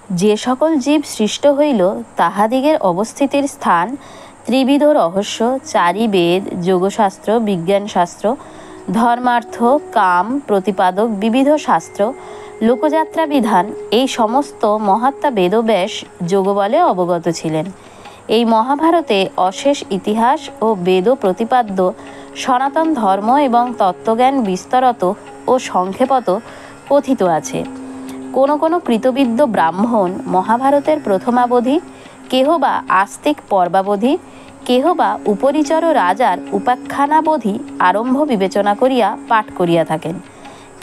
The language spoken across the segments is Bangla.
যে সকল জীব সৃষ্ট হইল তাহাদিগের অবস্থিতির স্থান ত্রিবিধ রহস্য, চারি বেদ, যোগশাস্ত্র, বিজ্ঞানশাস্ত্র, ধর্মার্থ কাম প্রতিপাদক বিবিধ শাস্ত্র, লোকযাত্রা বিধান, এই সমস্ত মহাত্মা বেদব্যাস যোগবলে অবগত ছিলেন। এই মহাভারতে অশেষ ইতিহাস ও বেদ প্রতিপাদ্য সনাতন ধর্ম এবং তত্ত্বজ্ঞান বিস্তরত ও সংক্ষেপত কথিত আছে। কোনো কোনো কৃতবিদ্য ব্রাহ্মণ মহাভারতের প্রথমাবধি, কেহ বা আস্তিক পর্বাবধি, কেহ বা উপরিচর রাজার উপাখ্যানাবধি আরম্ভ বিবেচনা করিয়া পাঠ করিয়া থাকেন।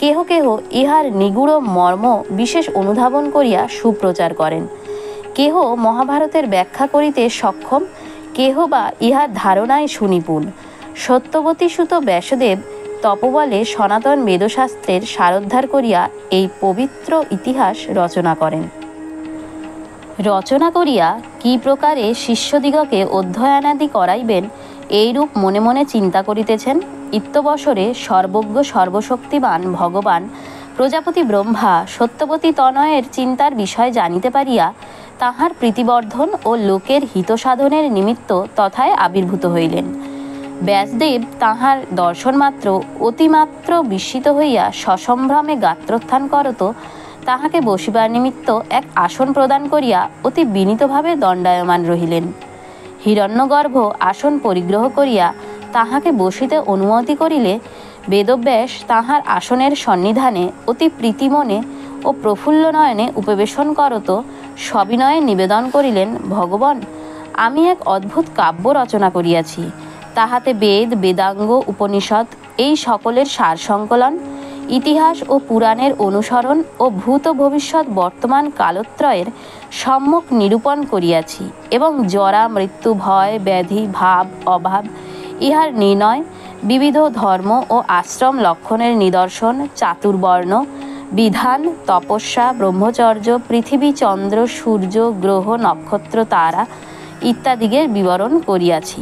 কেহ কেহ ইহার নিগূঢ় মর্ম বিশেষ অনুধাবন করিয়া সুপ্রচার করেন। কেহ মহাভারতের ব্যাখ্যা করিতে সক্ষম, কেহ বা ইহার ধারণায় সুনিপুণ। সত্যবতী সুত ব্যাসদেব তপবলে সনাতন বেদশাস্ত্রের সারোদ্ধার করিয়া এই পবিত্র ইতিহাস রচনা করেন। রচনা করিয়া কি প্রকারে শিষ্যদিগকে অধ্যয়নাদি করাইবেন এইরূপ মনে মনে চিন্তা করিতেছেন। ইত্যবসরে সর্বজ্ঞ সর্বশক্তিমান ভগবান প্রজাপতি ব্রহ্মা সত্যবতী তনয়ের চিন্তার বিষয় জানিতে পারিয়া তাহার প্রীতিবর্ধন ও লোকের হিতসাধনের নিমিত্ত তথায় আবির্ভূত হইলেন। ব্যাসদেব তাহার দর্শনমাত্র অতিমাত্র বিস্মিত হইয়া সসম্ভ্রমে গাত্রোত্থান করত তাহাকে বসিবার নিমিত্ত এক আসন প্রদান করিয়া অতি বিনীতভাবে দণ্ডায়মান রহিলেন। হিরণ্যগর্ভ আসন পরিগ্রহ করিয়া তাহাকে বসিতে অনুমতি করিলে বেদব্যাস তাহার আসনের সন্নিধানে অতি প্রীতিমনে ও প্রফুল্ল নয়নে উপবেশন করত সবিনয়ে নিবেদন করিলেন, ভগবান, আমি এক অদ্ভুত কাব্য রচনা করিয়াছি। তাহাতে বেদ, বেদাঙ্গ, উপনিষদ এই সকলের সার সংকলন, ইতিহাস ও পুরাণের অনুসরণ ও ভূত ভবিষ্যৎ বর্তমান কালত্রয়ের সম্যক নিরূপণ করিয়াছি এবং জরা, মৃত্যু, ভয়, ব্যাধি, ভাব, অভাব ইহার নির্ণয়, বিবিধ ধর্ম ও আশ্রম লক্ষণের নিদর্শন, চাতুর্বর্ণ বিধান, তপস্যা, ব্রহ্মচর্য, পৃথিবী, চন্দ্র, সূর্য, গ্রহ, নক্ষত্র, তারা ইত্যাদিদের বিবরণ করিয়াছি।